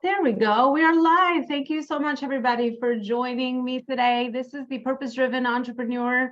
There we go. We are live. Thank you so much, everybody, for joining me today. This is the Purpose-Driven Entrepreneur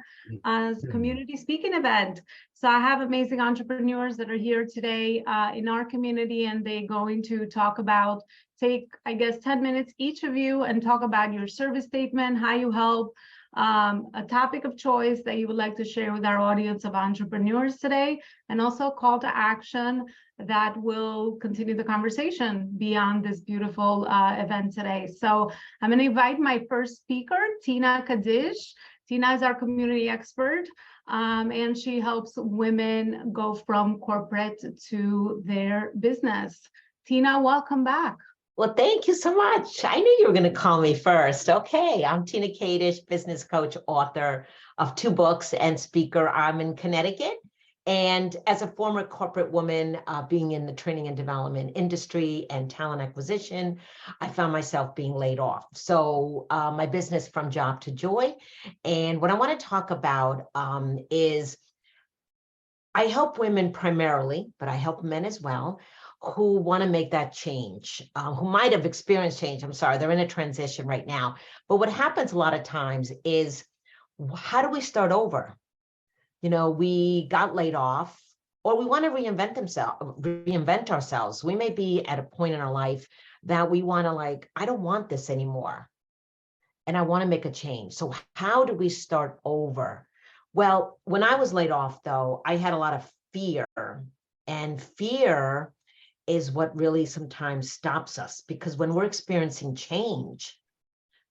community speaking event. So I have amazing entrepreneurs that are here today in our community, and they're going to talk about, take, I guess, 10 minutes each of you and talk about your service statement, how you help, a topic of choice that you would like to share with our audience of entrepreneurs today, and also a call to action that will continue the conversation beyond this beautiful event today. So I'm going to invite my first speaker, Tina Kadish. Tina is our community expert, and she helps women go from corporate to their business. Tina, welcome back. Well, thank you so much. I knew you were going to call me first. Okay, I'm Tina Kadish, business coach, author of 2 books, and speaker. I'm in Connecticut. And as a former corporate woman, being in the training and development industry and talent acquisition, I found myself being laid off. So my business From Job to Joy. And what I want to talk about is I help women primarily, but I help men as well, who want to make that change, who might have experienced change. I'm sorry, they're in a transition right now. But what happens a lot of times is, how do we start over? You know, we got laid off, or we want to reinvent ourselves. We may be at a point in our life that we want to I don't want this anymore, and I want to make a change. So how do we start over? Well, when I was laid off, though, I had a lot of fear, and fear is what really sometimes stops us, because when we're experiencing change,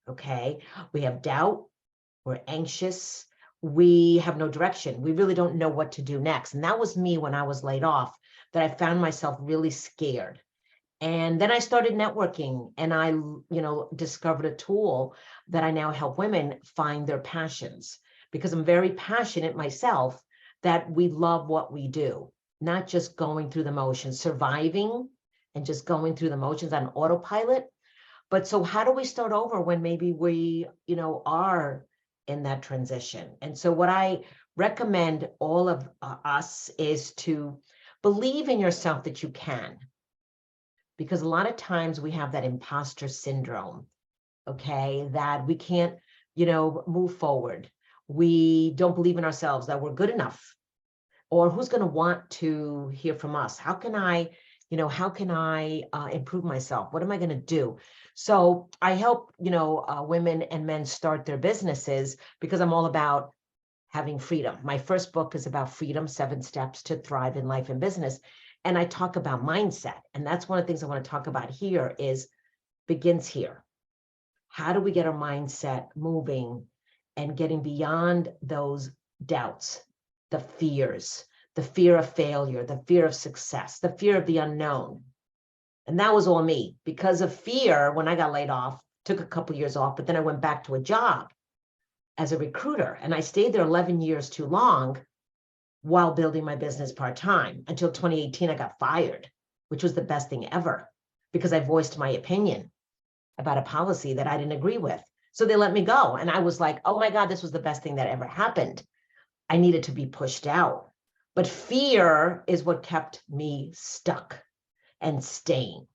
okay, we have doubt, we're anxious, we have no direction. We really don't know what to do next. And that was me when I was laid off, that I found myself really scared. And then I started networking, and I, discovered a tool that I now help women find their passions, because I'm very passionate myself that we love what we do, not just going through the motions, surviving and just going through the motions on autopilot. But so how do we start over when maybe we, are in that transition? And so what I recommend all of us is to believe in yourself that you can, because a lot of times we have that imposter syndrome, okay, that we can't, move forward. We don't believe in ourselves, that we're good enough, or who's going to want to hear from us? How can I improve myself? What am I going to do? So I help, women and men start their businesses, because I'm all about having freedom. My first book is about freedom, 7 steps to thrive in life and business. And I talk about mindset. And that's one of the things I want to talk about here is begins here. How do we get our mindset moving and getting beyond those doubts, the fears, the fear of failure, the fear of success, the fear of the unknown? And that was all me. Because of fear, when I got laid off, took a couple of years off, but then I went back to a job as a recruiter. And I stayed there 11 years too long while building my business part-time, until 2018, I got fired, which was the best thing ever, because I voiced my opinion about a policy that I didn't agree with. So they let me go. And I was like, oh my God, this was the best thing that ever happened. I needed to be pushed out. But fear is what kept me stuck and staying,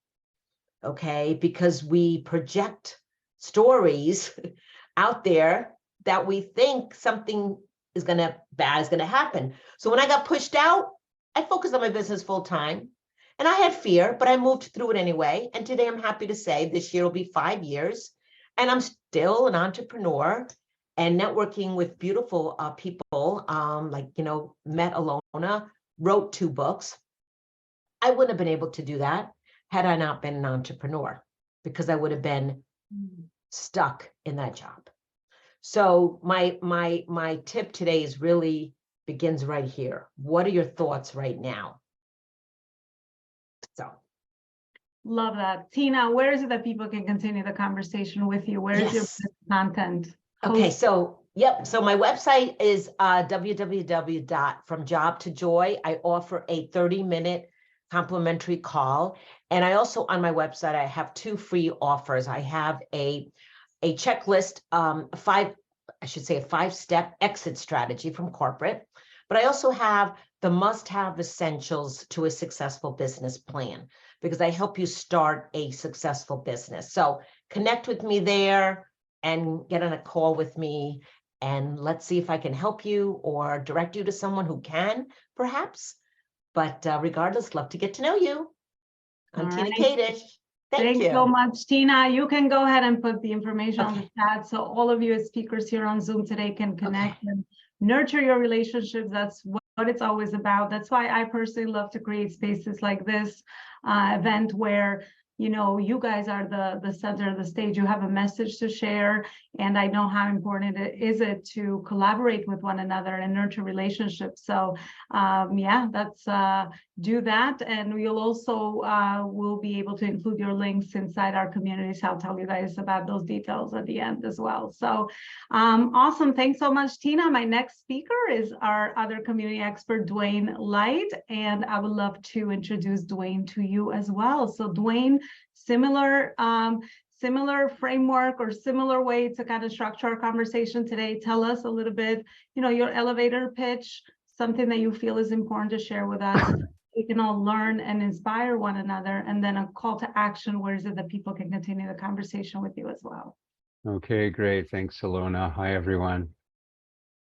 okay? Because we project stories out there that we think something bad is gonna happen. So when I got pushed out, I focused on my business full time, and I had fear, but I moved through it anyway. And today I'm happy to say this year will be 5 years, and I'm still an entrepreneur and networking with beautiful people, met Elona, wrote 2 books. I wouldn't have been able to do that had I not been an entrepreneur, because I would have been stuck in that job. So my tip today is really begins right here. What are your thoughts right now? So. Love that. Tina, where is it that people can continue the conversation with you? Where is your content? Okay, so so my website is www.fromjobtojoy. I offer a 30-minute complimentary call. And I also, on my website, I have 2 free offers. I have a checklist, a 5-step exit strategy from corporate. But I also have the must-have essentials to a successful business plan, because I help you start a successful business. So connect with me there and get on a call with me, and let's see if I can help you or direct you to someone who can, perhaps. But regardless, love to get to know you. I'm All Tina right. Kadish. Thank Thanks you. so much, Tina. You can go ahead and put the information on the Okay. chat so all of you as speakers here on Zoom today can connect and nurture your relationships. That's what it's always about. That's why I personally love to create spaces like this event where, you know, you guys are the center of the stage. You have a message to share, and I know how important it is to collaborate with one another and nurture relationships. So yeah, that's do that, and we'll also will be able to include your links inside our communities. I'll tell you guys about those details at the end as well. So awesome. Thanks so much, Tina. My next speaker is our other community expert, Dwayne Light, and I would love to introduce Dwayne to you as well. So Dwayne, similar framework or similar way to kind of structure our conversation today. Tell us a little bit, you know, your elevator pitch, something that you feel is important to share with us. We can all learn and inspire one another, and then a call to action where is it that people can continue the conversation with you as well. Okay, great. Thanks, Elona. Hi, everyone.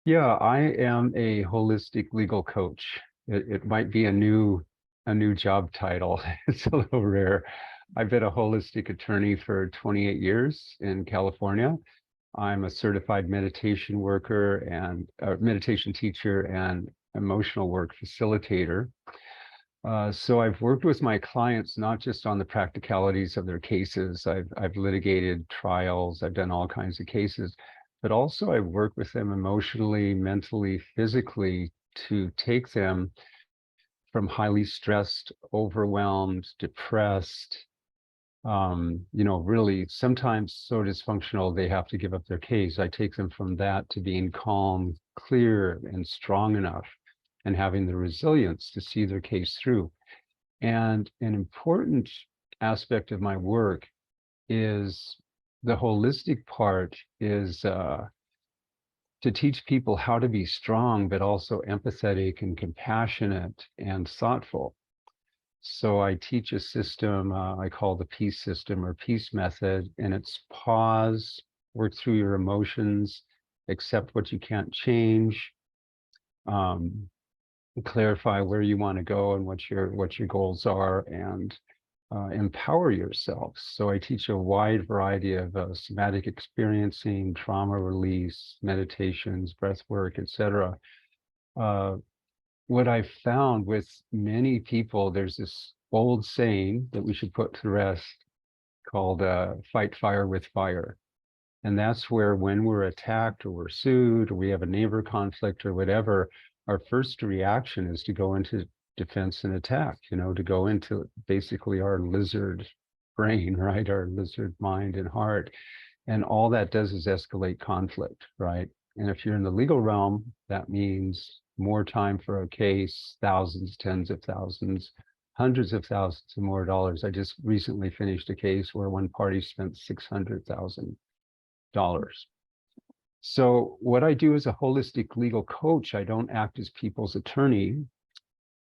Yeah, I am a holistic legal coach. It might be a new job title. It's a little rare. I've been a holistic attorney for 28 years in California. I'm a certified meditation worker and meditation teacher and emotional work facilitator. So I've worked with my clients not just on the practicalities of their cases. I've litigated trials. I've done all kinds of cases, but also I've worked with them emotionally, mentally, physically to take them from highly stressed, overwhelmed, depressed, you know, really sometimes so dysfunctional they have to give up their case. I take them from that to being calm, clear, and strong enough, and having the resilience to see their case through. And an important aspect of my work is the holistic part is to teach people how to be strong, but also empathetic and compassionate and thoughtful. So I teach a system I call the peace system or peace method, and it's pause, work through your emotions, accept what you can't change, clarify where you want to go and what your goals are, and empower yourself. So I teach a wide variety of somatic experiencing, trauma release, meditations, breath work, etc. What I've found with many people, there's this old saying that we should put to rest called fight fire with fire. And that's where when we're attacked or we're sued or we have a neighbor conflict or whatever, our first reaction is to go into defense and attack, you know, to go into basically our lizard brain, right? Our lizard mind and heart. And all that does is escalate conflict, right? And if you're in the legal realm, that means more time for a case, thousands, tens of thousands, hundreds of thousands of more dollars. I just recently finished a case where one party spent $600,000. So what I do as a holistic legal coach, I don't act as people's attorney.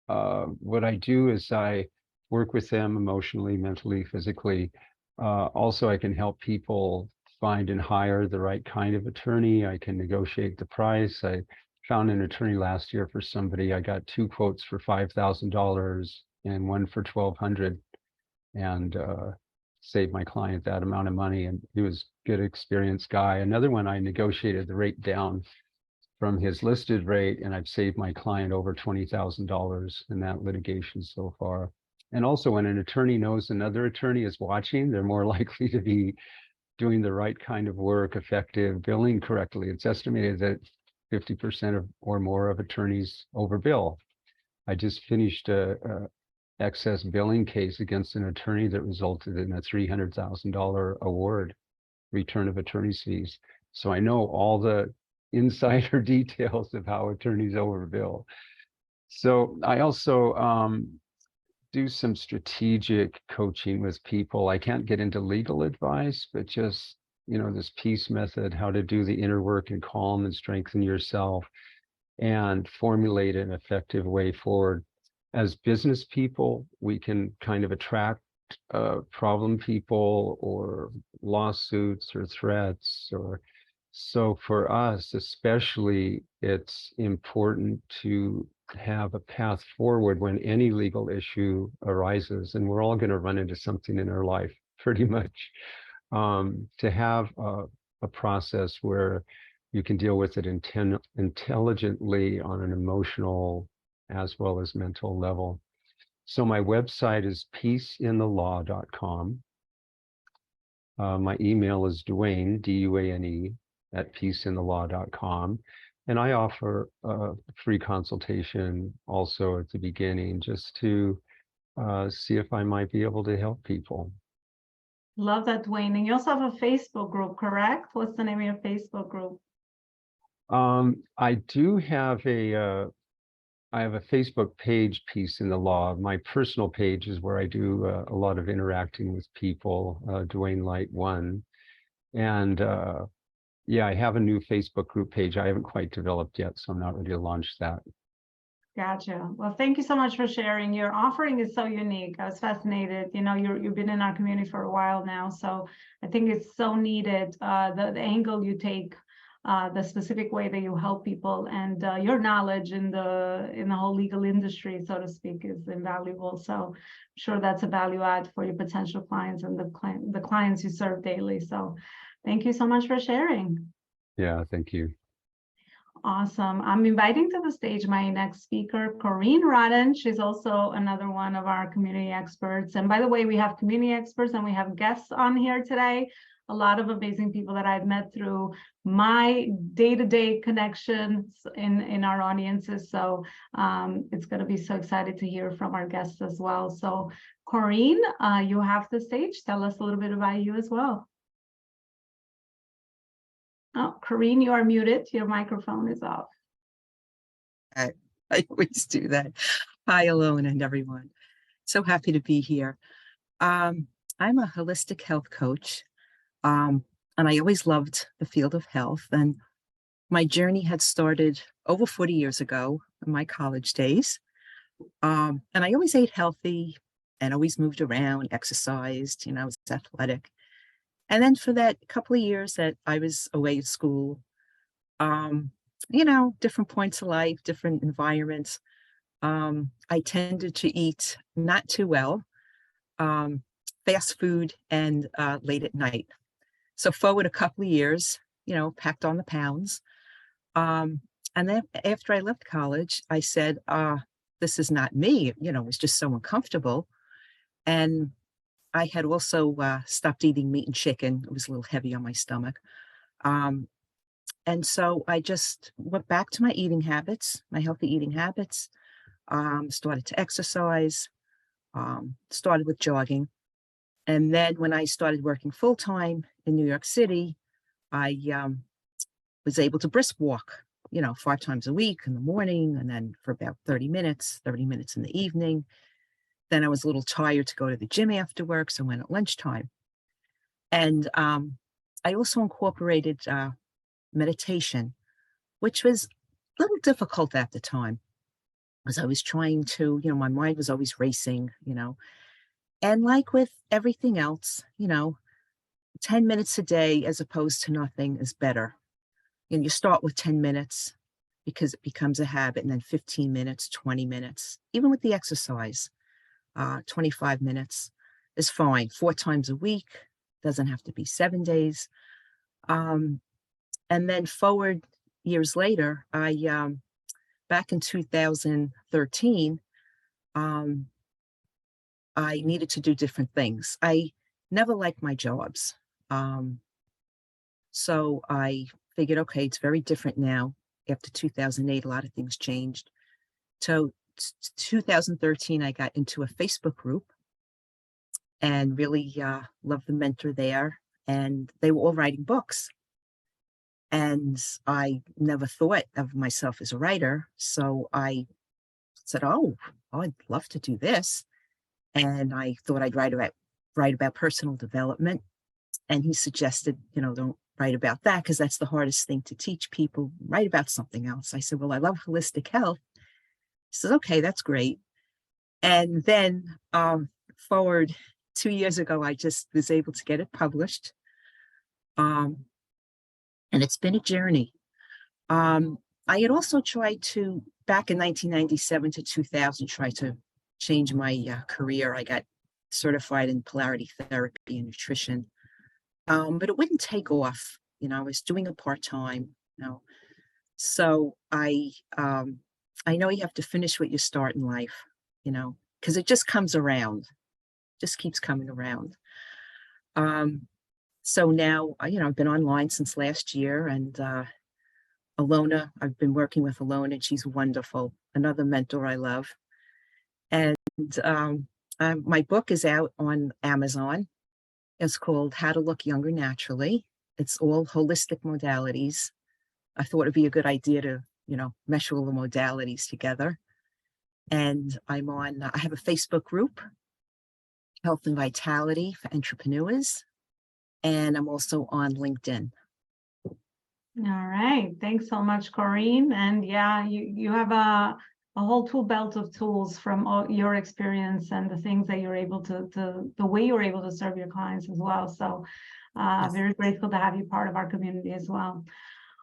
What I do is I work with them emotionally, mentally, physically. Also, I can help people find and hire the right kind of attorney. I can negotiate the price. I found an attorney last year for somebody. I got 2 quotes for $5,000 and one for $1,200, and saved my client that amount of money. And he was a good, experienced guy. Another one, I negotiated the rate down from his listed rate, and I've saved my client over $20,000 in that litigation so far. And also, when an attorney knows another attorney is watching, they're more likely to be doing the right kind of work, effective, billing correctly. It's estimated that 50% or more of attorneys overbill. I just finished a excess billing case against an attorney that resulted in a $300,000 award, return of attorney's fees. So I know all the insider details of how attorneys overbill. So I also do some strategic coaching with people. I can't get into legal advice, but just, you know, this peace method, how to do the inner work and calm and strengthen yourself. and formulate an effective way forward. As business people, we can kind of attract problem people or lawsuits or threats, or so for us especially, it's important to have a path forward when any legal issue arises, and we're all going to run into something in our life pretty much, to have a process where you can deal with it intelligently on an emotional as well as mental level. So my website is peaceinthelaw.com. My email is Duane, D-U-A-N-E, at peaceinthelaw.com. And I offer a free consultation also at the beginning, just to see if I might be able to help people. Love that, Duane. And you also have a Facebook group, correct? What's the name of your Facebook group? I do have I have a Facebook page, Peace in the Law. My personal page is where I do a lot of interacting with people, Duane Light 1. And yeah, I have a new Facebook group page. I haven't quite developed yet, so I'm not ready to launch that. Gotcha. Well, thank you so much for sharing. Your offering is so unique. I was fascinated. You know, you've been in our community for a while now, so I think it's so needed. The angle you take, the specific way that you help people, and your knowledge in the whole legal industry, so to speak, is invaluable. So I'm sure that's a value add for your potential clients and the clients you serve daily. So thank you so much for sharing. Yeah, thank you. Awesome. I'm inviting to the stage my next speaker, Corinne Rodden. She's also another one of our community experts. And by the way, we have community experts and we have guests on here today. A lot of amazing people that I've met through my day-to-day connections in our audiences. So it's going to be so excited to hear from our guests as well. So Corinne, you have the stage. Tell us a little bit about you as well. Oh, Corinne, you are muted. Your microphone is off. I always do that. Hi, Elona and everyone. So happy to be here. I'm a holistic health coach, and I always loved the field of health. And my journey had started over 40 years ago in my college days. And I always ate healthy and always moved around, exercised, I was athletic. And then for that couple of years that I was away at school, different points of life, different environments, I tended to eat not too well, fast food and late at night. So forward a couple of years, packed on the pounds. And then after I left college, I said, this is not me, it was just so uncomfortable. And I had also stopped eating meat and chicken. It was a little heavy on my stomach. And so I just went back to my eating habits, my healthy eating habits, started to exercise, started with jogging. And then when I started working full-time in New York City, I was able to brisk walk, 5 times a week in the morning, and then for about 30 minutes in the evening. Then I was a little tired to go to the gym after work, so I went at lunchtime. And I also incorporated meditation, which was a little difficult at the time, because I was trying to, my mind was always racing, And like with everything else, 10 minutes a day as opposed to nothing is better. And you start with 10 minutes because it becomes a habit, and then 15 minutes, 20 minutes, even with the exercise. 25 minutes is fine. 4 times a week, doesn't have to be 7 days. And then forward years later, back in 2013, I needed to do different things. I never liked my jobs. So I figured, okay, it's very different now. After 2008, a lot of things changed. So 2013, I got into a Facebook group and really loved the mentor there. And they were all writing books. And I never thought of myself as a writer. So I said, oh, I'd love to do this. And I thought I'd write about personal development. And he suggested, don't write about that because that's the hardest thing to teach people. Write about something else. I said, well, I love holistic health. He says, okay, that's great. And then forward 2 years ago, I just was able to get it published. And it's been a journey. I had also tried to, back in 1997 to 2000, try to change my career. I got certified in polarity therapy and nutrition, but it wouldn't take off. You know, I was doing it part-time, you know. So I know you have to finish what you start in life, you know, because it just comes around, just keeps coming around. So now, you know, I've been online since last year, and Elona, I've been working with Elona, and she's wonderful. Another mentor I love. And my book is out on Amazon. It's called How to Look Younger Naturally. It's all holistic modalities. I thought it'd be a good idea to, you know, mesh all the modalities together. And I'm on, I have a Facebook group, Health and Vitality for Entrepreneurs. And I'm also on LinkedIn. All right. Thanks so much, Corinne. And yeah, you have a whole tool belt of tools from all your experience and the things that you're able to the way you're able to serve your clients as well. So Yes. very grateful to have you part of our community as well.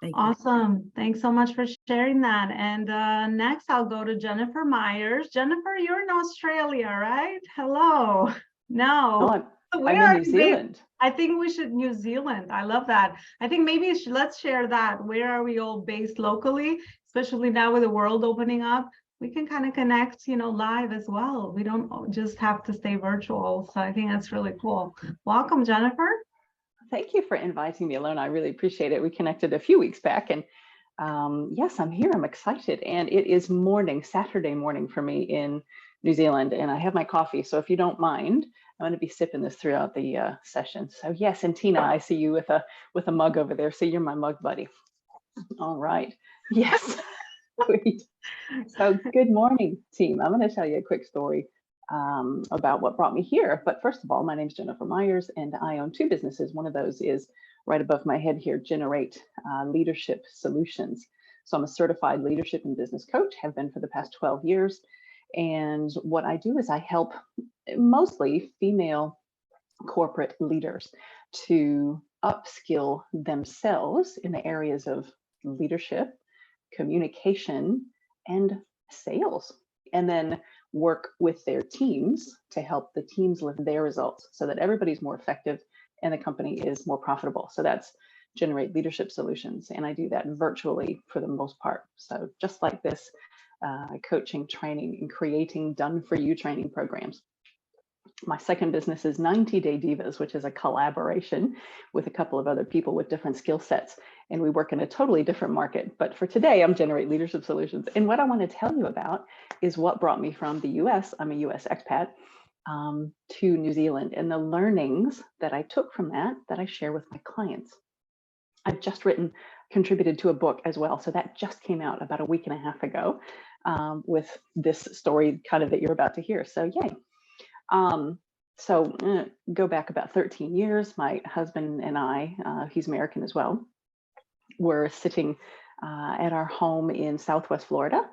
Thank you. Awesome. Thanks so much for sharing that. And next I'll go to Jennifer Myers. Jennifer, you're in Australia, right? Hello. No. I'm in New Zealand. I think we should New Zealand. I love that. I think maybe let's share that. Where are we all based locally, especially now with the world opening up? We can kind of connect, you know, live as well. We don't just have to stay virtual. So I think that's really cool. Welcome, Jennifer. Thank you for inviting me, Elona. I really appreciate it. We connected a few weeks back, and yes, I'm here. I'm excited. And it is Saturday morning for me in New Zealand, and I have my coffee. So if you don't mind, I'm going to be sipping this throughout the session. So yes, and Tina, I see you with a mug over there. So you're my mug buddy. All right. Yes. Sweet. So good morning, team. I'm going to tell you a quick story about what brought me here. But first of all, my name is Jennifer Myers, and I own two businesses. One of those is right above my head here, Generate Leadership Solutions. So I'm a certified leadership and business coach, have been for the past 12 years. And what I do is I help mostly female corporate leaders to upskill themselves in the areas of leadership, communication, and sales, and then work with their teams to help the teams lift their results so that everybody's more effective and the company is more profitable. So that's Generate Leadership Solutions. And I do that virtually for the most part. So just like this, coaching, training, and creating done-for-you training programs. My second business is 90 Day Divas, which is a collaboration with a couple of other people with different skill sets. And we work in a totally different market. But for today, I'm Generate Leadership Solutions. And what I want to tell you about is what brought me from the US, I'm a US expat, to New Zealand, and the learnings that I took from that I share with my clients. I've just contributed to a book as well. So that just came out about a week and a half ago with this story kind of that you're about to hear. So yay. Go back about 13 years, my husband and I, he's American as well, were sitting at our home in Southwest Florida.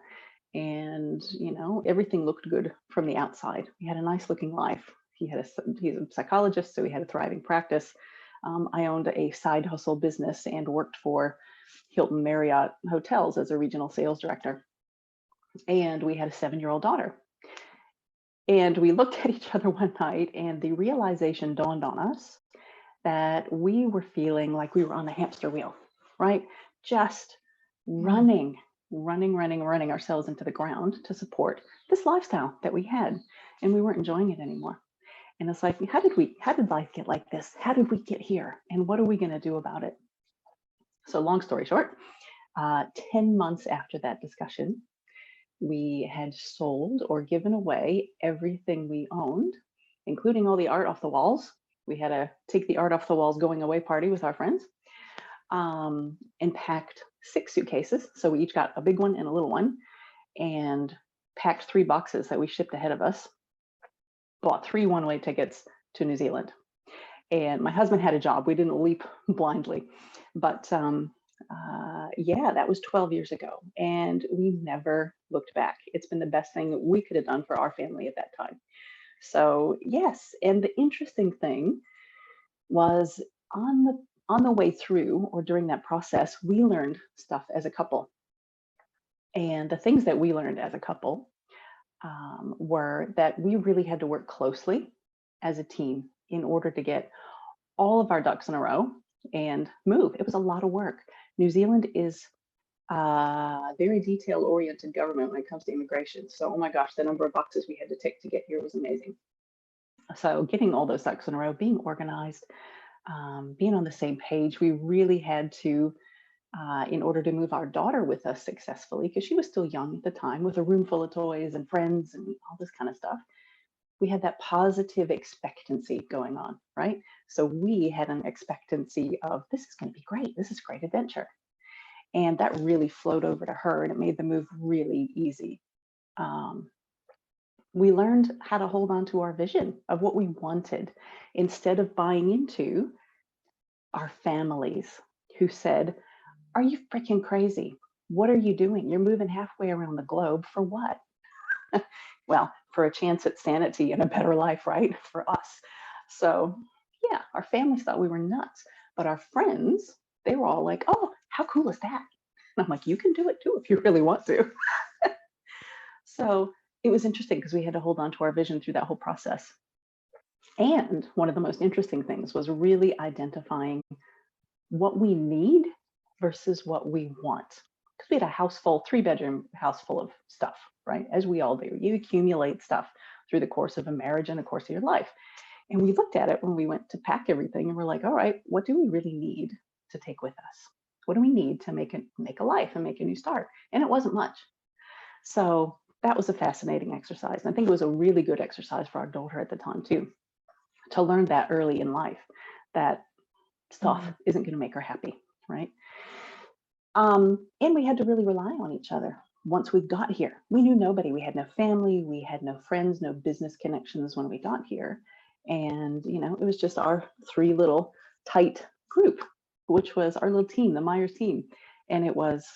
And, you know, everything looked good from the outside. We had a nice looking life. He's a psychologist, so we had a thriving practice. I owned a side hustle business and worked for Hilton Marriott Hotels as a regional sales director. And we had a 7-year-old daughter. And we looked at each other one night, and the realization dawned on us that we were feeling like we were on the hamster wheel, right? Just running ourselves into the ground to support this lifestyle that we had. And we weren't enjoying it anymore. And it's like, how did life get like this? How did we get here? And what are we going to do about it? So long story short, 10 months after that discussion, we had sold or given away everything we owned, including all the art off the walls. We had a take the art off the walls going away party with our friends, and packed 6 suitcases. So we each got a big one and a little one, and packed 3 boxes that we shipped ahead of us, bought 3 one-way tickets to New Zealand. And my husband had a job. We didn't leap blindly, but yeah, that was 12 years ago, and we never looked back. It's been the best thing that we could have done for our family at that time. So yes, and the interesting thing was on the way through or during that process, we learned stuff as a couple. And the things that we learned as a couple were that we really had to work closely as a team in order to get all of our ducks in a row and move. It was a lot of work. New Zealand is a very detail-oriented government when it comes to immigration. So, oh my gosh, the number of boxes we had to tick to get here was amazing. So getting all those ducks in a row, being organized, being on the same page, we really had to, in order to move our daughter with us successfully, because she was still young at the time, with a room full of toys and friends and all this kind of stuff, we had that positive expectancy going on, right? So we had an expectancy of, this is going to be great. This is a great adventure. And that really flowed over to her, and it made the move really easy. We learned how to hold on to our vision of what we wanted instead of buying into our families who said, are you freaking crazy? What are you doing? You're moving halfway around the globe for what? Well, for a chance at sanity and a better life, right? For us. So yeah, our families thought we were nuts, but our friends, they were all like, oh, how cool is that? And I'm like, you can do it too if you really want to. So it was interesting because we had to hold on to our vision through that whole process. And one of the most interesting things was really identifying what we need versus what we want. Because we had a house full, 3-bedroom house full of stuff, right? As we all do. You accumulate stuff through the course of a marriage and the course of your life. And we looked at it when we went to pack everything, and we're like, all right, what do we really need to take with us? What do we need to make a life and make a new start? And it wasn't much. So that was a fascinating exercise. And I think it was a really good exercise for our daughter at the time too, to learn that early in life, that stuff isn't going to make her happy, right? And we had to really rely on each other once we got here. We knew nobody. We had no family. We had no friends, no business connections when we got here. And, you know, it was just our 3 little tight group, which was our little team, the Myers team. And it was,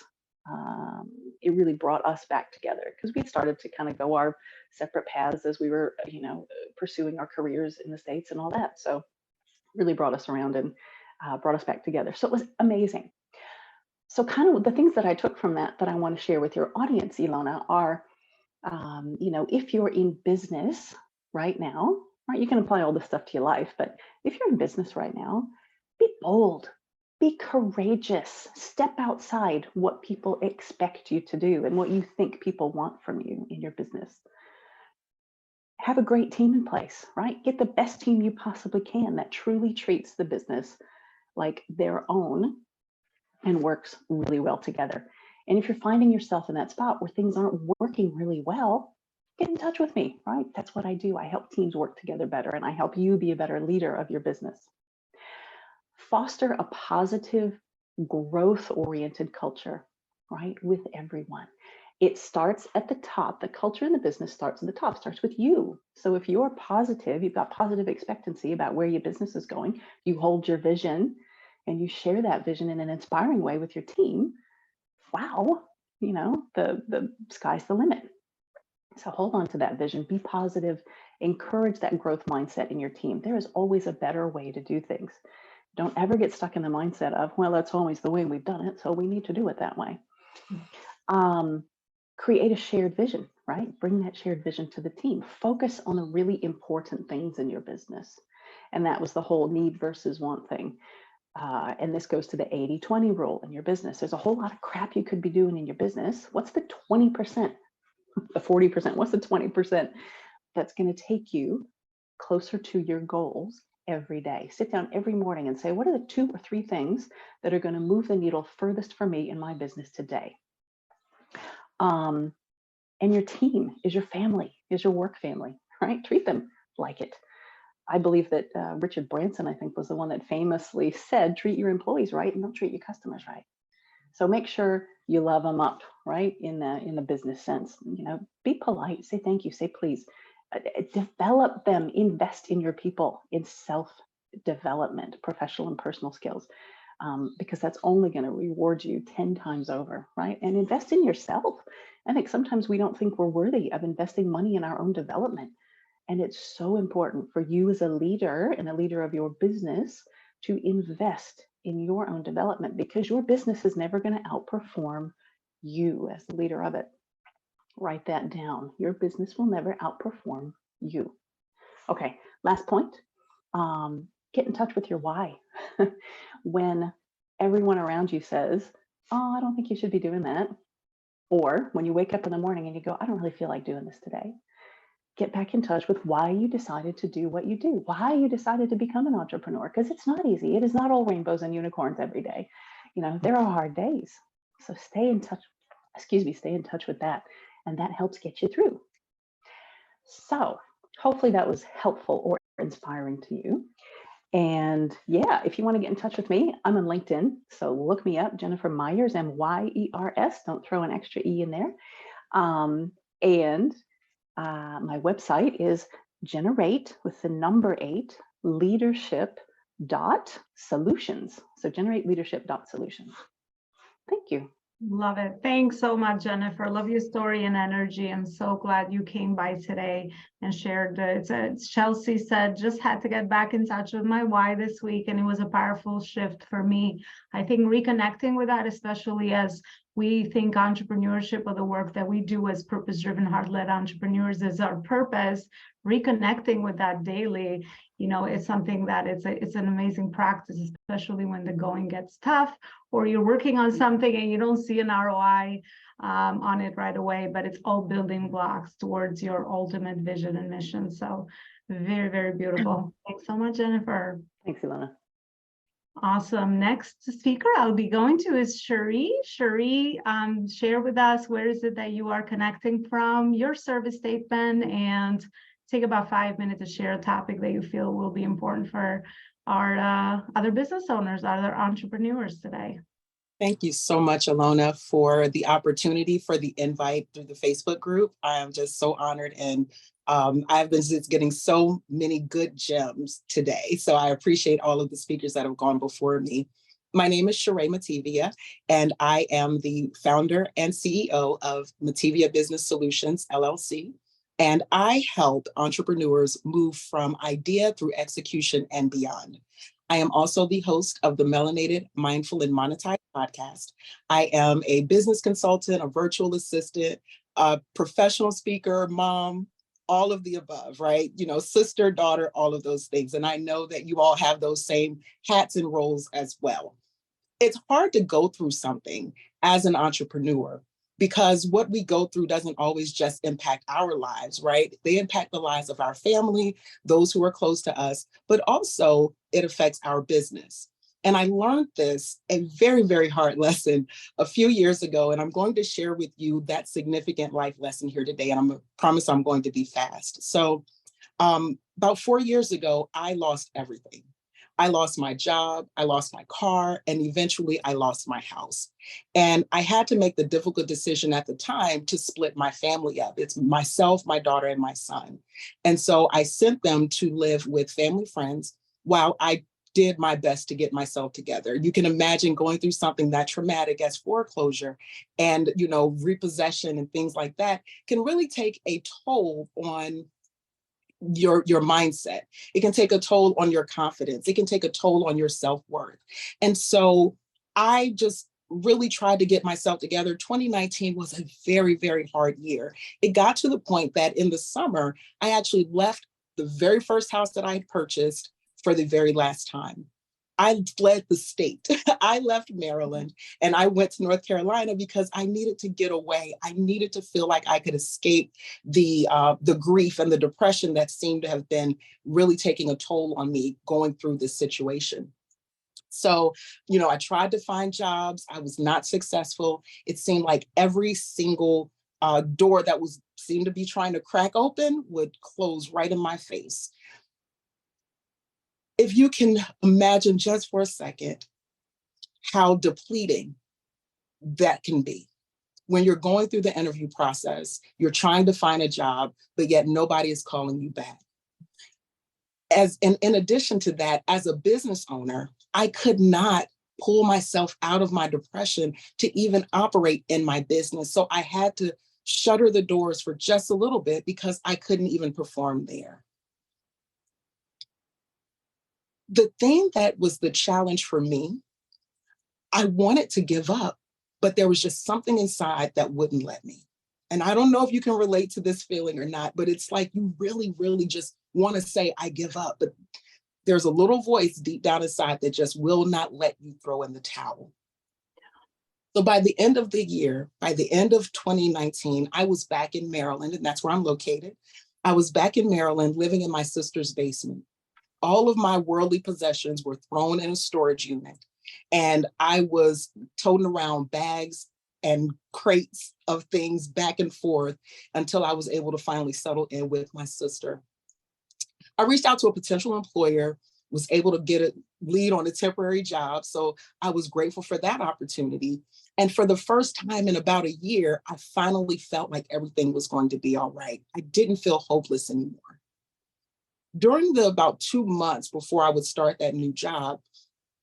it really brought us back together because we started to kind of go our separate paths as we were, you know, pursuing our careers in the States and all that. So really brought us around and brought us back together. So it was amazing. So kind of the things that I took from that I want to share with your audience, Elona, are, you know, if you're in business right now, right, you can apply all this stuff to your life, but if you're in business right now, be bold, be courageous, step outside what people expect you to do and what you think people want from you in your business. Have a great team in place, right? Get the best team you possibly can that truly treats the business like their own and works really well together. And if you're finding yourself in that spot where things aren't working really well, get in touch with me, right? That's what I do. I help teams work together better, and I help you be a better leader of your business. Foster a positive, growth-oriented culture, right, with everyone. It starts at the top. The culture in the business starts at the top, starts with you. So if you're positive, you've got positive expectancy about where your business is going, you hold your vision and you share that vision in an inspiring way with your team, wow, you know, the sky's the limit. So hold on to that vision, be positive, encourage that growth mindset in your team. There is always a better way to do things. Don't ever get stuck in the mindset of, well, that's always the way we've done it, so we need to do it that way. Create a shared vision, right? Bring that shared vision to the team. Focus on the really important things in your business. And that was the whole need versus want thing. And this goes to the 80-20 rule in your business. There's a whole lot of crap you could be doing in your business. What's the 20%, the 40%? What's the 20% that's going to take you closer to your goals every day? Sit down every morning and say, what are the 2 or 3 things that are going to move the needle furthest for me in my business today? And your team is your family, is your work family, right? Treat them like it. I believe that Richard Branson, I think, was the one that famously said, treat your employees right and they'll treat your customers right. So make sure you love them up, right? In the business sense, you know, be polite, say thank you, say please, develop them, invest in your people, in self development, professional and personal skills, because that's only going to reward you 10 times over, right? And invest in yourself. I think sometimes we don't think we're worthy of investing money in our own development. And it's so important for you as a leader and a leader of your business to invest in your own development, because your business is never going to outperform you as the leader of it. Write that down. Your business will never outperform you. Okay, last point. Get in touch with your why. When everyone around you says, oh, I don't think you should be doing that. Or when you wake up in the morning and you go, I don't really feel like doing this today. Get back in touch with why you decided to do what you do, why you decided to become an entrepreneur, because it's not easy. It is not all rainbows and unicorns every day. You know, there are hard days. So stay in touch with that. And that helps get you through. So hopefully that was helpful or inspiring to you. And yeah, if you want to get in touch with me, I'm on LinkedIn. So look me up, Jennifer Myers, M-Y-E-R-S. Don't throw an extra E in there. My website is generate with the number 8 leadership.solutions. So generateleadership.solutions. Thank you. Love it. Thanks so much, Jennifer. Love your story and energy. I'm so glad you came by today and shared it. Chelsea said, just had to get back in touch with my why this week, and it was a powerful shift for me. I think reconnecting with that, especially as we think entrepreneurship or the work that we do as purpose-driven, heart-led entrepreneurs is our purpose, reconnecting with that daily, you know, it's something that it's an amazing practice, especially when the going gets tough or you're working on something and you don't see an ROI on it right away, but it's all building blocks towards your ultimate vision and mission. So very, very beautiful. Thanks so much, Jennifer. Thanks, Elona. Awesome. Next speaker I'll be going to is Cherie. Cherie, share with us, where is it that you are connecting from, your service statement, and take about 5 minutes to share a topic that you feel will be important for our other business owners, other entrepreneurs today. Thank you so much, Elona, for the opportunity, for the invite through the Facebook group. I am just so honored, and I've been just getting so many good gems today. So I appreciate all of the speakers that have gone before me. My name is Sheree Mativia, and I am the founder and CEO of Mativia Business Solutions, LLC. And I help entrepreneurs move from idea through execution and beyond. I am also the host of the Melanated, Mindful, and Monetized podcast. I am a business consultant, a virtual assistant, a professional speaker, mom, all of the above, right? You know, sister, daughter, all of those things. And I know that you all have those same hats and roles as well. It's hard to go through something as an entrepreneur, because what we go through doesn't always just impact our lives, right? They impact the lives of our family, those who are close to us, but also it affects our business. And I learned this, a very, very hard lesson a few years ago, and I'm going to share with you that significant life lesson here today, and I promise I'm going to be fast. So about 4 years ago, I lost everything. I lost my job, I lost my car, and eventually I lost my house. And I had to make the difficult decision at the time to split my family up. It's myself, my daughter, and my son. And so I sent them to live with family friends while I did my best to get myself together. You can imagine going through something that traumatic as foreclosure and, you know, repossession and things like that can really take a toll on your mindset. It can take a toll on your confidence. It can take a toll on your self-worth. And so I just really tried to get myself together. 2019 was a very, very hard year. It got to the point that in the summer, I actually left the very first house that I had purchased for the very last time. I fled the state. I left Maryland and I went to North Carolina because I needed to get away. I needed to feel like I could escape the grief and the depression that seemed to have been really taking a toll on me going through this situation. So, you know, I tried to find jobs. I was not successful. It seemed like every single door that seemed to be trying to crack open would close right in my face. If you can imagine just for a second how depleting that can be. When you're going through the interview process, you're trying to find a job, but yet nobody is calling you back. in addition to that, as a business owner, I could not pull myself out of my depression to even operate in my business. So I had to shutter the doors for just a little bit because I couldn't even perform there. The thing that was the challenge for me, I wanted to give up, but there was just something inside that wouldn't let me. And I don't know if you can relate to this feeling or not, but it's like you really, really just want to say, I give up. But there's a little voice deep down inside that just will not let you throw in the towel. So by the end of the year, by the end of 2019, I was back in Maryland, and that's where I'm located. I was back in Maryland living in my sister's basement. All of my worldly possessions were thrown in a storage unit, and I was toting around bags and crates of things back and forth until I was able to finally settle in with my sister. I reached out to a potential employer, was able to get a lead on a temporary job. So I was grateful for that opportunity. And for the first time in about a year, I finally felt like everything was going to be all right. I didn't feel hopeless anymore. During the about 2 months before I would start that new job,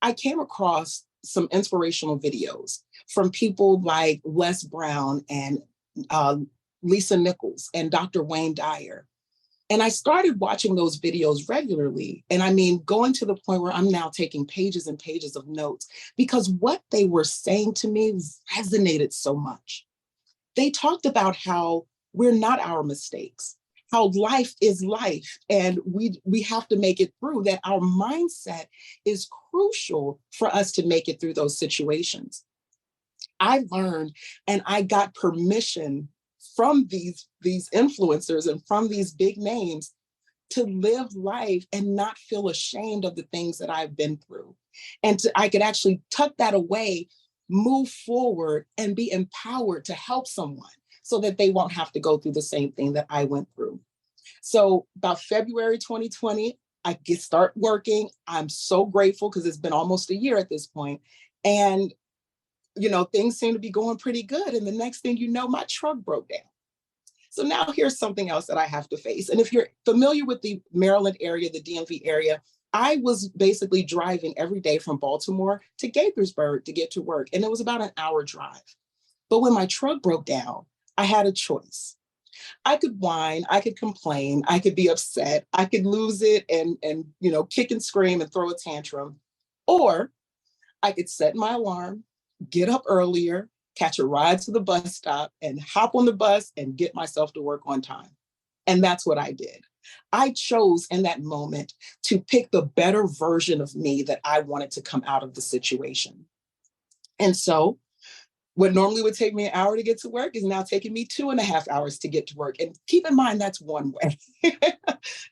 I came across some inspirational videos from people like Les Brown and Lisa Nichols and Dr. Wayne Dyer. And I started watching those videos regularly. And I mean, going to the point where I'm now taking pages and pages of notes because what they were saying to me resonated so much. They talked about how we're not our mistakes, how life is life, and we have to make it through, that our mindset is crucial for us to make it through those situations. I learned and I got permission from these influencers and from these big names to live life and not feel ashamed of the things that I've been through. And I could actually tuck that away, move forward, and be empowered to help someone so that they won't have to go through the same thing that I went through. So about February 2020, I start working. I'm so grateful because it's been almost a year at this point. And you know, things seem to be going pretty good. And the next thing you know, my truck broke down. So now here's something else that I have to face. And if you're familiar with the Maryland area, the DMV area, I was basically driving every day from Baltimore to Gaithersburg to get to work. And it was about an hour drive. But when my truck broke down, I had a choice. I could whine, I could complain, I could be upset, I could lose it and you know, kick and scream and throw a tantrum. Or I could set my alarm, get up earlier, catch a ride to the bus stop, and hop on the bus and get myself to work on time. And that's what I did. I chose in that moment to pick the better version of me that I wanted to come out of the situation. And so what normally would take me an hour to get to work is now taking me 2.5 hours to get to work. And keep in mind, that's one way.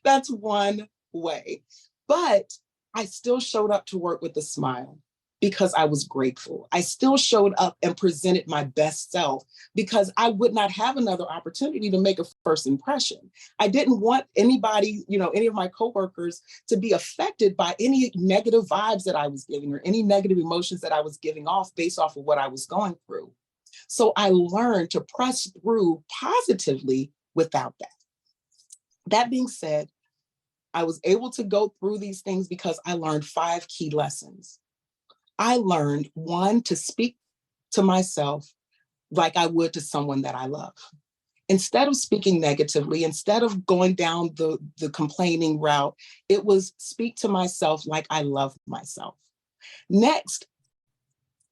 That's one way. But I still showed up to work with a smile because I was grateful. I still showed up and presented my best self because I would not have another opportunity to make a first impression. I didn't want anybody, you know, any of my coworkers to be affected by any negative vibes that I was giving or any negative emotions that I was giving off based off of what I was going through. So I learned to press through positively without that. That being said, I was able to go through these things because I learned 5 key lessons. I learned, 1, to speak to myself like I would to someone that I love. Instead of speaking negatively, instead of going down the complaining route, it was speak to myself like I love myself. Next,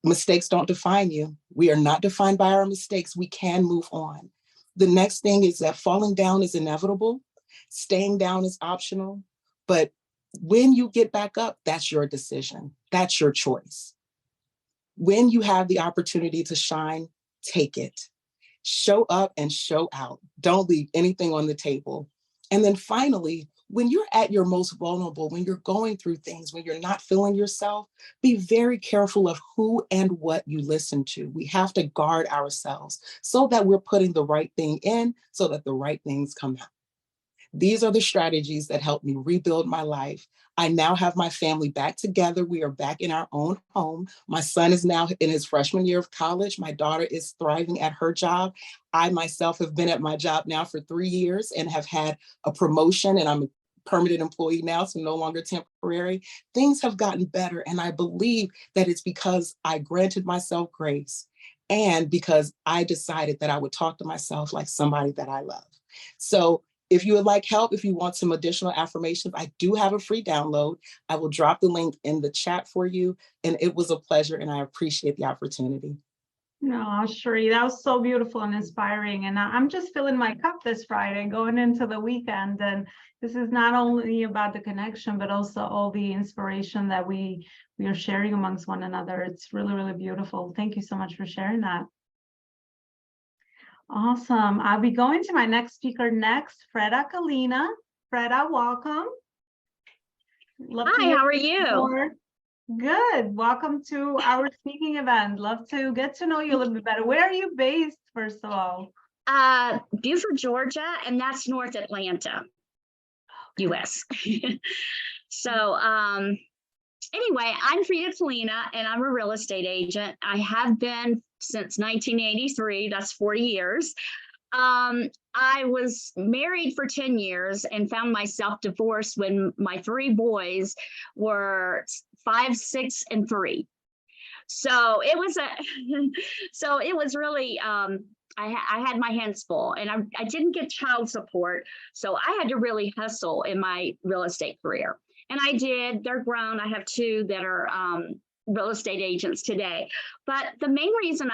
mistakes don't define you. We are not defined by our mistakes. We can move on. The next thing is that falling down is inevitable. Staying down is optional, but when you get back up, that's your decision. That's your choice. When you have the opportunity to shine, take it. Show up and show out. Don't leave anything on the table. And then finally, when you're at your most vulnerable, when you're going through things, when you're not feeling yourself, be very careful of who and what you listen to. We have to guard ourselves so that we're putting the right thing in so that the right things come out. These are the strategies that helped me rebuild my life. I now have my family back together. We are back in our own home. My son is now in his freshman year of college. My daughter is thriving at her job. I myself have been at my job now for 3 years and have had a promotion, and I'm permanent employee now, so no longer temporary. Things have gotten better. And I believe that it's because I granted myself grace and because I decided that I would talk to myself like somebody that I love. So if you would like help, if you want some additional affirmations, I do have a free download. I will drop the link in the chat for you. And it was a pleasure, and I appreciate the opportunity. No, Sheree, that was so beautiful and inspiring. And I'm just filling my cup this Friday, going into the weekend. And this is not only about the connection, but also all the inspiration that we are sharing amongst one another. It's really, really beautiful. Thank you so much for sharing that. Awesome. I'll be going to my next speaker next, Freda Kalina. Freda, welcome. Hi, how are you? More. Good. Welcome to our speaking event. Love to get to know you a little bit better. Where are you based, first of all? Beaufort, Georgia, and that's North Atlanta, US. So anyway, I'm Freda Kalina, and I'm a real estate agent. I have been since 1983. That's 40 years. I was married for 10 years and found myself divorced when my 3 boys were 5, 6, and 3. So it was really, I had my hands full, and I didn't get child support. So I had to really hustle in my real estate career. And I did. They're grown. I have 2 that are real estate agents today. But the main reason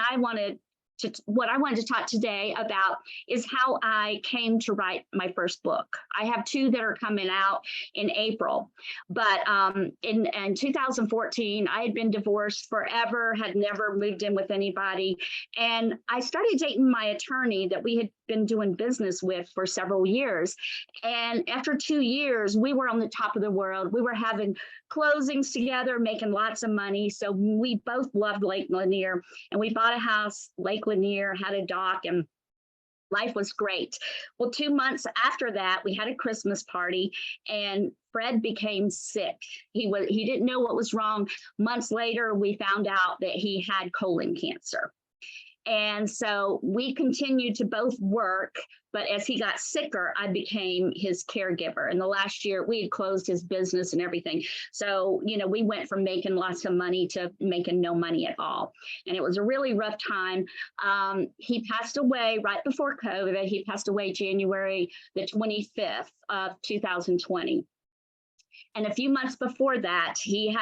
what I wanted to talk today about is how I came to write my first book. I have 2 that are coming out in April, but in 2014, I had been divorced forever, had never moved in with anybody. And I started dating my attorney that we had been doing business with for several years. And after 2 years, we were on the top of the world. We were having closings together, making lots of money. So we both loved Lake Lanier, and we bought a house, Lake Lanier, had a dock, and life was great. Well, 2 months after that, we had a Christmas party, and Fred became sick. He didn't know what was wrong. Months later, we found out that he had colon cancer. And so we continued to both work, but as he got sicker, I became his caregiver. And the last year we had closed his business and everything. So, we went from making lots of money to making no money at all. And it was a really rough time. He passed away right before COVID. He passed away January the 25th of 2020. And a few months before that, he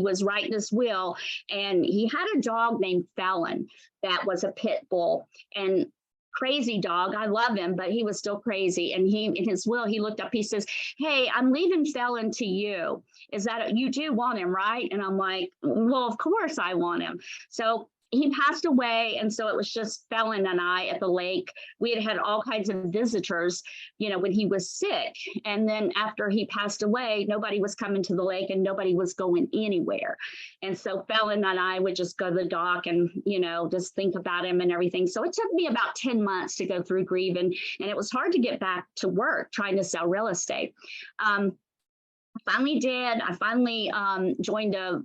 was writing his will, and he had a dog named Fallon that was a pit bull, and crazy dog. I love him, but he was still crazy. And in his will, he looked up, he says, "Hey, I'm leaving Fallon to you. You do want him, right?" And I'm like, "Well, of course I want him." So he passed away, and so it was just Fallon and I at the lake. We had all kinds of visitors, when he was sick. And then after he passed away, nobody was coming to the lake and nobody was going anywhere. And so Fallon and I would just go to the dock and, just think about him and everything. So it took me about 10 months to go through grieving, and it was hard to get back to work trying to sell real estate. I finally did. I finally joined a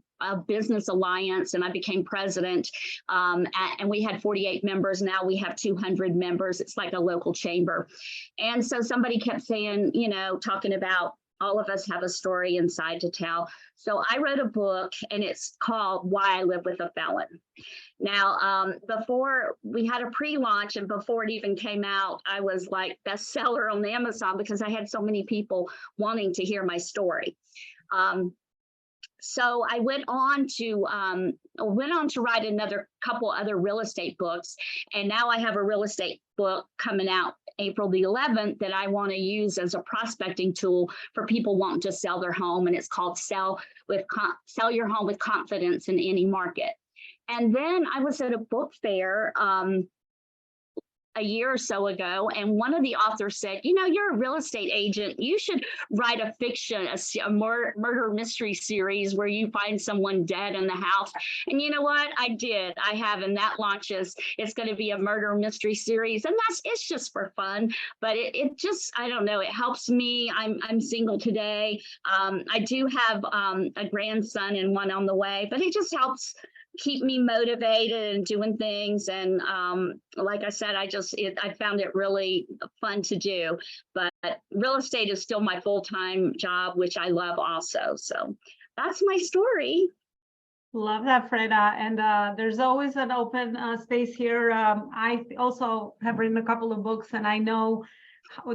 business alliance, and I became president. And we had 48 members. Now we have 200 members. It's like a local chamber. And so somebody kept saying, talking about all of us have a story inside to tell. So I wrote a book, and it's called Why I Live with a Felon. Now, before we had a pre-launch, and before it even came out, I was like bestseller on Amazon because I had so many people wanting to hear my story. So I went on to write another couple other real estate books, and now I have a real estate book coming out April the 11th that I want to use as a prospecting tool for people wanting to sell their home, and it's called Sell Your Home with Confidence in Any Market. And then I was at a book fair a year or so ago, and one of the authors said, "You're a real estate agent. You should write a fiction, a murder mystery series where you find someone dead in the house." And you know what? I did. I have, and that launches. It's going to be a murder mystery series, and it's just for fun. But it just, I don't know. It helps me. I'm single today. I do have a grandson and one on the way, but it just helps keep me motivated and doing things. And like I said, I found it really fun to do. But real estate is still my full-time job, which I love also. So that's my story. Love that, Freda. And there's always an open space here. I also have written a couple of books, and I know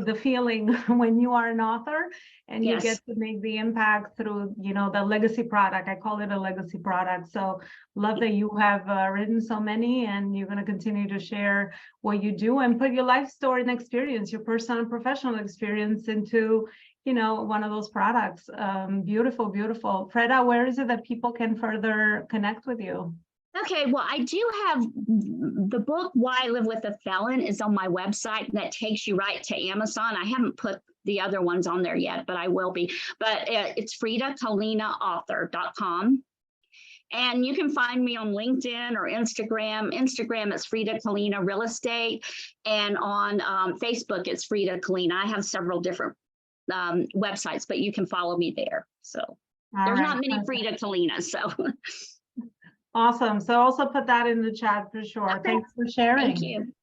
the feeling when you are an author and you Yes. get to make the impact through, the legacy product. I call it a legacy product. So love that you have written so many, and you're going to continue to share what you do and put your life story and experience, your personal and professional experience into one of those products. Beautiful, beautiful. Freda, where is it that people can further connect with you? Okay, well, I do have the book Why I Live with a Felon is on my website, and that takes you right to Amazon. I haven't put the other ones on there yet, but I will be. But it's FridaKalinaAuthor.com. And you can find me on LinkedIn or Instagram. Instagram is Frida Kalina Real Estate. And on Facebook, it's Frida Kalina. I have several different websites, but you can follow me there. So there's not many Frida Kalinas, so. Awesome. So also put that in the chat for sure. Okay. Thanks for sharing. Thank you.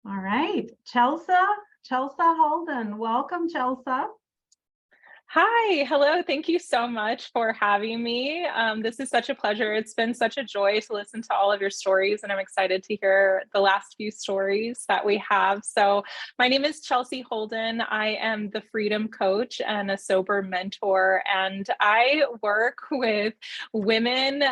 All right. Chelsea Holden. Welcome, Chelsea. Hi, hello. Thank you so much for having me. This is such a pleasure. It's been such a joy to listen to all of your stories, and I'm excited to hear the last few stories that we have. So my name is Chelsea Holden. I am the Freedom Coach and a sober mentor, and I work with women,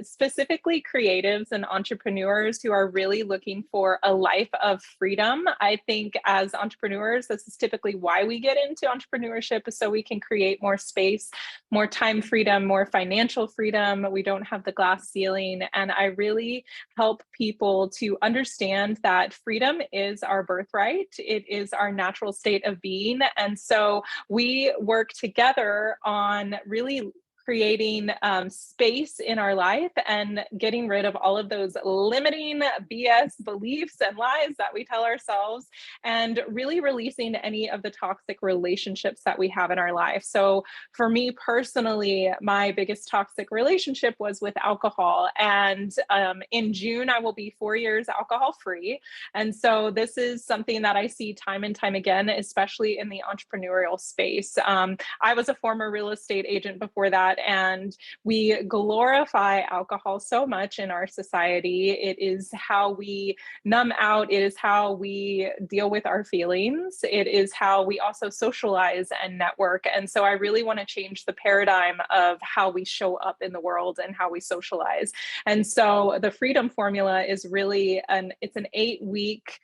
specifically creatives and entrepreneurs who are really looking for a life of freedom. I think as entrepreneurs, this is typically why we get into entrepreneurship, so we can create more space, more time freedom, more financial freedom. We don't have the glass ceiling. And I really help people to understand that freedom is our birthright. It is our natural state of being. And so we work together on really creating space in our life and getting rid of all of those limiting BS beliefs and lies that we tell ourselves, and really releasing any of the toxic relationships that we have in our life. So for me personally, my biggest toxic relationship was with alcohol. And in June, I will be 4 years alcohol free. And so this is something that I see time and time again, especially in the entrepreneurial space. I was a former real estate agent before that, and we glorify alcohol so much in our society. It is how we numb out. It is how we deal with our feelings. It is how we also socialize and network. And so I really want to change the paradigm of how we show up in the world and how we socialize. And so the Freedom Formula is really it's an 8-week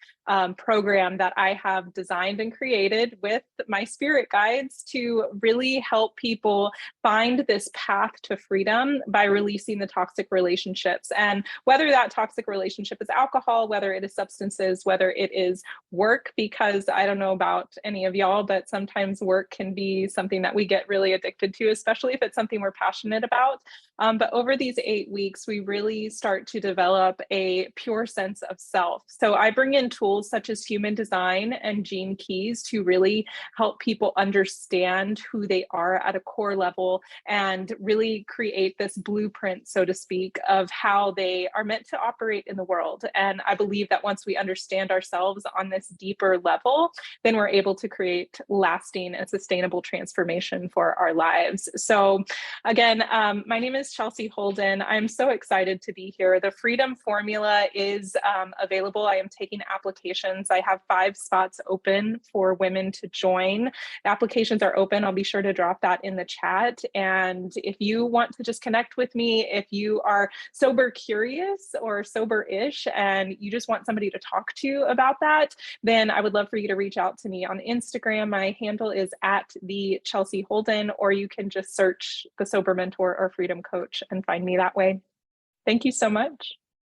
program that I have designed and created with my spirit guides to really help people find this path to freedom by releasing the toxic relationships. And whether that toxic relationship is alcohol, whether it is substances, whether it is work, because I don't know about any of y'all, but sometimes work can be something that we get really addicted to, especially if it's something we're passionate about. But over these 8 weeks, we really start to develop a pure sense of self. So I bring in tools such as human design and gene keys to really help people understand who they are at a core level and really create this blueprint, so to speak, of how they are meant to operate in the world. And I believe that once we understand ourselves on this deeper level, then we're able to create lasting and sustainable transformation for our lives. So again, my name is Chelsea Holden. I'm so excited to be here. The Freedom Formula is available. I am taking applications. I have 5 spots open for women to join. The applications are open. I'll be sure to drop that in the chat. And if you want to just connect with me, if you are sober curious or sober-ish and you just want somebody to talk to about that, then I would love for you to reach out to me on Instagram. My handle is @the_Chelsea_Holden, or you can just search the Sober Mentor or Freedom Coach and find me that way. Thank you so much.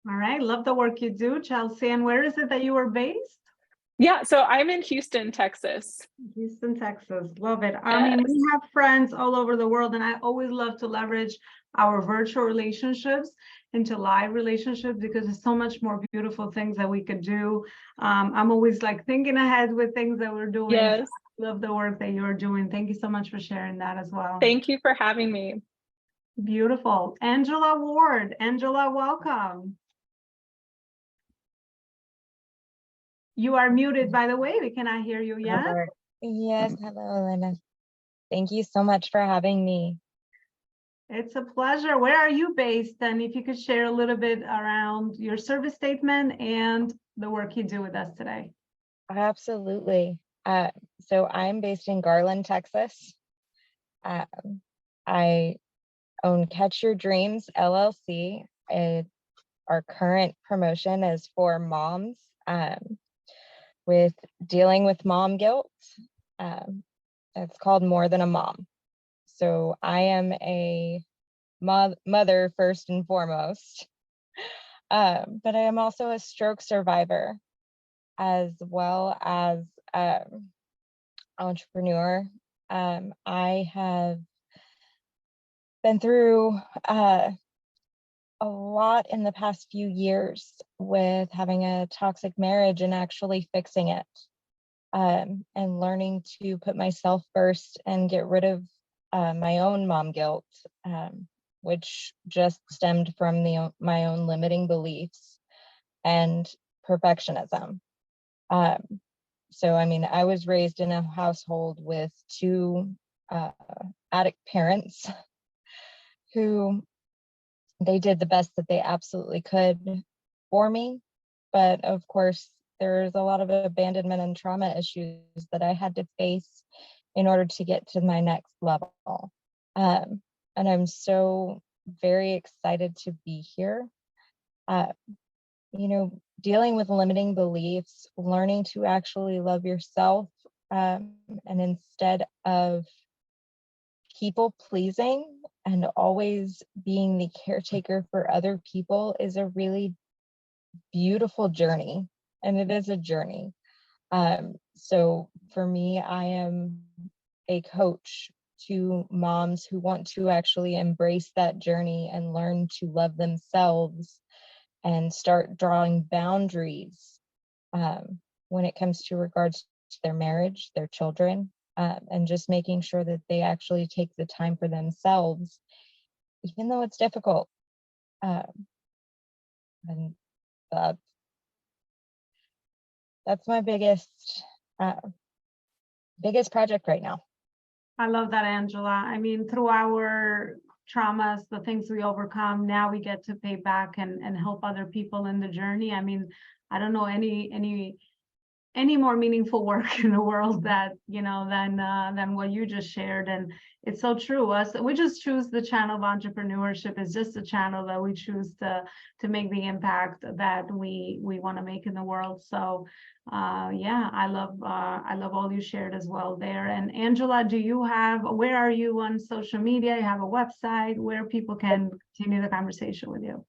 All right. Love the work you do, Chelsea. And where is it that you were based? Yeah, so I'm in Houston, Texas. Houston, Texas. Love it. I mean, we have friends all over the world, and I always love to leverage our virtual relationships into live relationships because there's so much more beautiful things that we could do. I'm always like thinking ahead with things that we're doing. Yes. I love the work that you're doing. Thank you so much for sharing that as well. Thank you for having me. Beautiful. Angela Ward. Angela, welcome. You are muted, by the way. We cannot hear you yet. Yes, hello, Elena. Thank you so much for having me. It's a pleasure. Where are you based? And if you could share a little bit around your service statement and the work you do with us today. Absolutely. So I'm based in Garland, Texas. I own Catch Your Dreams LLC. Our current promotion is for moms with dealing with mom guilt. It's called More Than a Mom. So I am a mother first and foremost, but I am also a stroke survivor as well as entrepreneur. I have been through a lot in the past few years with having a toxic marriage and actually fixing it, and learning to put myself first and get rid of my own mom guilt, which just stemmed from my own limiting beliefs and perfectionism. So, I mean, I was raised in a household with two addict parents who they did the best that they absolutely could for me. But of course, there's a lot of abandonment and trauma issues that I had to face in order to get to my next level. And I'm so very excited to be here. You know, dealing with limiting beliefs, learning to actually love yourself, and instead of people pleasing and always being the caretaker for other people is a really beautiful journey, and it is a journey. So for me, I am a coach to moms who want to actually embrace that journey and learn to love themselves and start drawing boundaries when it comes to regards to their marriage, their children, and just making sure that they actually take the time for themselves, even though it's difficult. And that's my biggest project right now. I love that, Angela. I mean, through our traumas, the things we overcome, now we get to pay back and help other people in the journey. I mean, I don't know any more meaningful work in the world that, you know, than what you just shared. And it's so true. We just choose the channel of entrepreneurship. Is just a channel that we choose to make the impact that we want to make in the world. So yeah, I love all you shared as well there. And Angela, where are you on social media? You have a website where people can continue the conversation with you?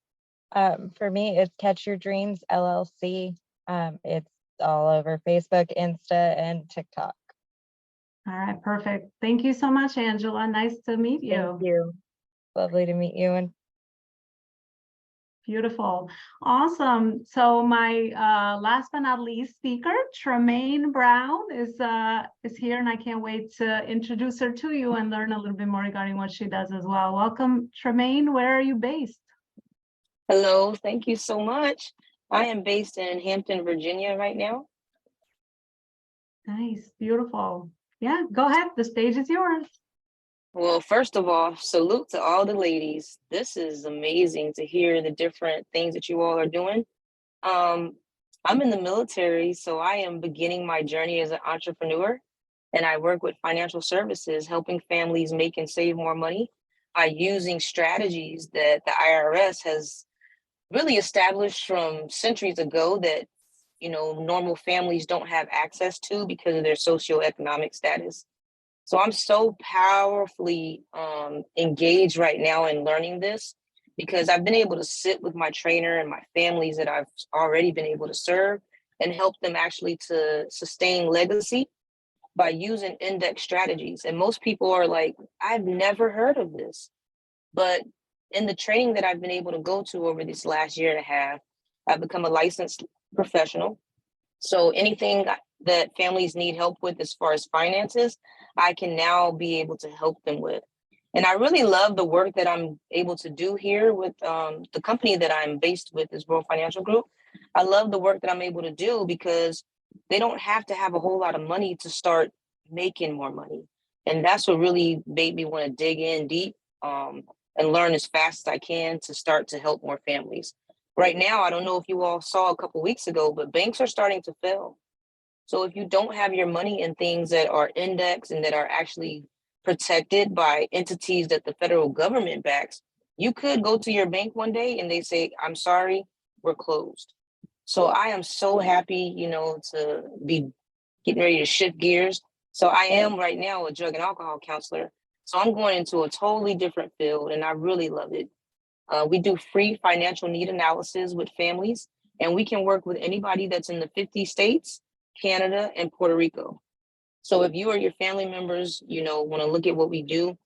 For me, it's Catch Your Dreams LLC. It's all over Facebook, Insta, and TikTok. All right, perfect. Thank you so much, Angela. Nice to meet you. Thank you. Lovely to meet you. And beautiful. Awesome. So my last but not least speaker, Tremaine Brown, is here, and I can't wait to introduce her to you and learn a little bit more regarding what she does as well. Welcome, Tremaine. Where are you based? Hello, thank you so much. I am based in Hampton, Virginia right now. Nice, beautiful. Yeah, go ahead. The stage is yours. Well, first of all, salute to all the ladies. This is amazing to hear the different things that you all are doing. I'm in the military, so I am beginning my journey as an entrepreneur, and I work with financial services, helping families make and save more money by using strategies that the IRS has really established from centuries ago that, you know, normal families don't have access to because of their socioeconomic status. So I'm so powerfully engaged right now in learning this because I've been able to sit with my trainer and my families that I've already been able to serve and help them actually to sustain legacy by using index strategies. And most people are like, I've never heard of this. But in the training that I've been able to go to over this last year and a half, I've become a licensed professional. So anything that families need help with as far as finances, I can now be able to help them with. And I really love the work that I'm able to do here with the company that I'm based with is World Financial Group. I love the work that I'm able to do because they don't have to have a whole lot of money to start making more money. And that's what really made me want to dig in deep and learn as fast as I can to start to help more families. Right now, I don't know if you all saw a couple weeks ago, but banks are starting to fail. So if you don't have your money in things that are indexed and that are actually protected by entities that the federal government backs, you could go to your bank one day and they say, I'm sorry, we're closed. So I am so happy, to be getting ready to shift gears. So I am right now a drug and alcohol counselor. So I'm going into a totally different field and I really love it. We do free financial need analysis with families, and we can work with anybody that's in the 50 states, Canada, and Puerto Rico. So if you or your family members, want to look at what we do,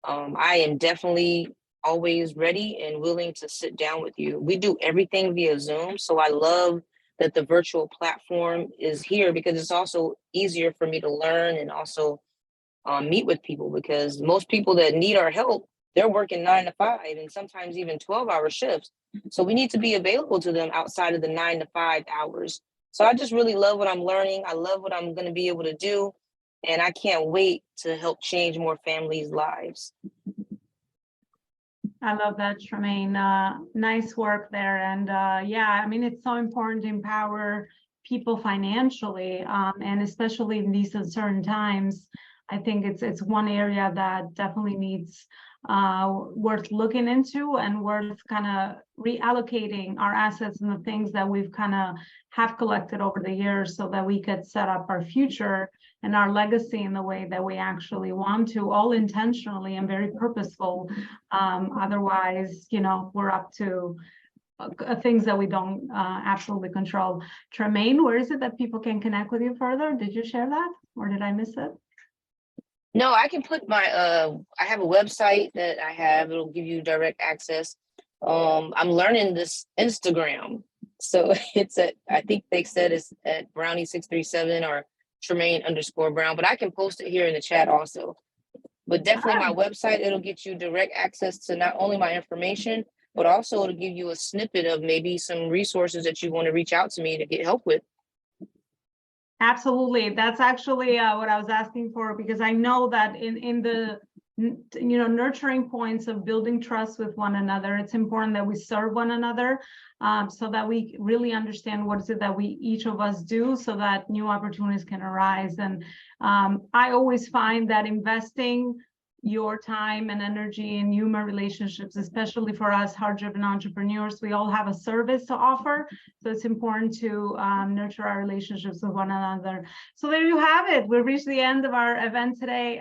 I am definitely always ready and willing to sit down with you. We do everything via Zoom. So I love that the virtual platform is here because it's also easier for me to learn and also meet with people, because most people that need our help, they're working 9 to 5 and sometimes even 12-hour shifts. So we need to be available to them outside of the 9 to 5 hours. So I just really love what I'm learning. I love what I'm going to be able to do. And I can't wait to help change more families' lives. I love that, Tremaine. Nice work there. And it's so important to empower people financially, and especially in these uncertain times. I think it's one area that definitely needs worth looking into and worth kind of reallocating our assets and the things that we've kind of have collected over the years so that we could set up our future and our legacy in the way that we actually want to, all intentionally and very purposeful. Otherwise, we're up to things that we don't absolutely control. Tremaine, where is it that people can connect with you further? Did you share that or did I miss it? No, I can put my, I have a website that I have, it'll give you direct access. I'm learning this Instagram. So it's I think they said it's at Brownie637 or Tremaine_Brown, but I can post it here in the chat also. But definitely my website, it'll get you direct access to not only my information, but also it'll give you a snippet of maybe some resources that you want to reach out to me to get help with. Absolutely. That's actually what I was asking for, because I know that in the nurturing points of building trust with one another, it's important that we serve one another, so that we really understand what is it that we each of us do so that new opportunities can arise. And I always find that investing your time and energy in human relationships, especially for us heart-driven entrepreneurs, we all have a service to offer. So it's important to nurture our relationships with one another. So there you have it. We've reached the end of our event today.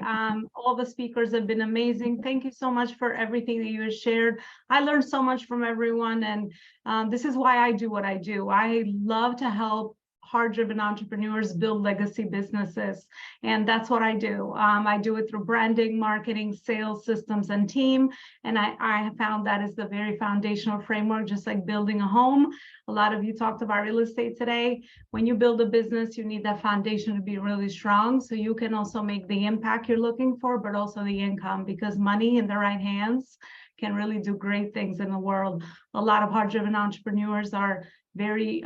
All the speakers have been amazing. Thank you so much for everything that you have shared. I learned so much from everyone, and this is why I do what I do. I love to help heart-driven entrepreneurs build legacy businesses, and that's what I do. I do it through branding, marketing, sales, systems, and team. And I have found that is the very foundational framework, just like building a home. A lot of you talked about real estate today. When you build a business, you need that foundation to be really strong, so you can also make the impact you're looking for, but also the income, because money in the right hands can really do great things in the world. A lot of heart-driven entrepreneurs are very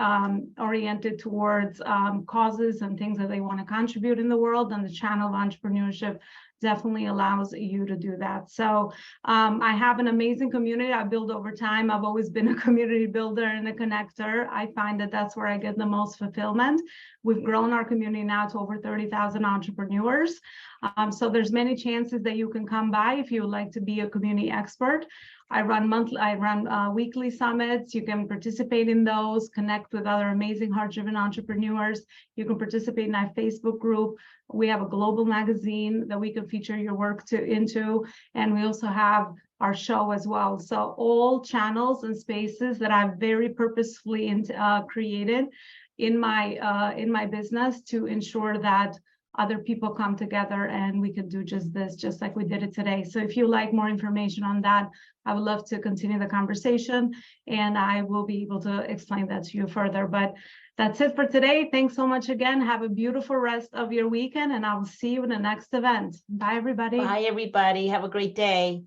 oriented towards causes and things that they want to contribute in the world, and the channel of entrepreneurship definitely allows you to do that. So I have an amazing community I built over time. I've always been a community builder and a connector. I find that that's where I get the most fulfillment. We've grown our community now to over 30,000 entrepreneurs. So there's many chances that you can come by if you would like to be a community expert. I run weekly summits. You can participate in those, connect with other amazing heart-driven entrepreneurs. You can participate in our Facebook group. We have a global magazine that we can feature your work into, and we also have our show as well. So all channels and spaces that I've very purposefully created in my business to ensure that other people come together and we can do just this, just like we did it today. So if you like more information on that, I would love to continue the conversation, and I will be able to explain that to you further. But that's it for today. Thanks so much again. Have a beautiful rest of your weekend, and I will see you in the next event. Bye, everybody. Bye, everybody. Have a great day.